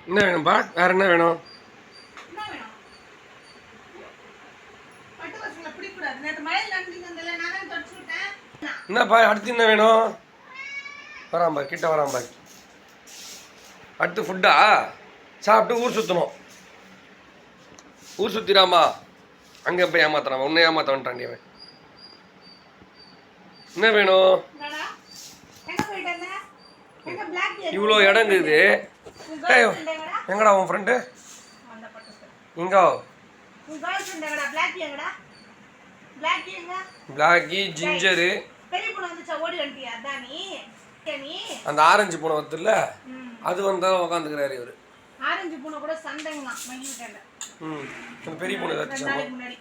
என்ன வேணும்பா? வேற என்ன வேணும்? என்னப்பா அடுத்து என்ன வேணும்? வராம்பா கிட்ட வராம்பா. அடுத்து ஃபுட்டா? சாப்பிட்டு ஊர் சுற்றணும். ஊர் சுற்றிடாமா அங்கே போய் ஏமாத்துறான். உன்னை ஏமாத்த வந்துட்டான். என்ன வேணும்? இவ்வளோ இடம் இருக்குது. எங்கடா உன் ஃப்ரெண்டு? இங்கோ பிளாக்கி ஜிஞ்சரு அந்த ஆரஞ்சு பூனை வருதுல்ல, அது வந்தாலும் உட்காந்துக்கிறாரு இவரு. ஆரஞ்சு பூனை கூட சண்டைங்களாம் மகிழ்ச்சிட்டாங்க. அந்த பெரிய பூனை ஏதாச்சும்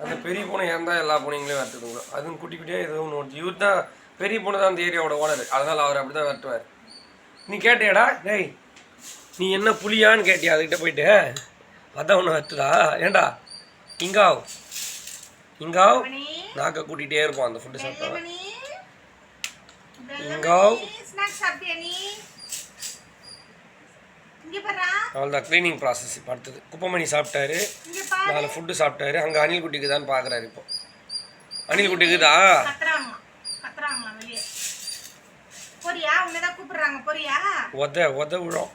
அந்த பெரிய பூனை ஏன் எல்லா பூனைங்களையும் வரட்டுதுங்களோ, அதுவும் குட்டி குட்டியாக எதுவும் ஒன்று. இவர் தான் பெரிய பூனை தான் அந்த ஏரியாவோட ஓனர், அதனால் அவர் அப்படி தான் வரட்டுவார். நீ கேட்டியாடா? டேய் நீ என்ன புளியான்னு கேட்டியா அதுக்கிட்ட போயிட்டு? அதான் ஒன்று வரட்டுதா? ஏண்டா இங்காவ் இங்காவ் நாக்க கூட்டிகிட்டே இருப்போம் அந்த ஃபுட்டு சாப்பிட்டா. இங்காவ் அவ்வளோதான் க்ளீனிங் ப்ராசஸ். இப்போ அடுத்தது குப்பமணி சாப்பிட்டாரு, 4 ஃபுட்டு சாப்பிட்டாரு. அங்கே அணில் குட்டிக்குதான்னு பார்க்குறாரு. இப்போ அணில் குட்டிக்குதா? உத விழும்.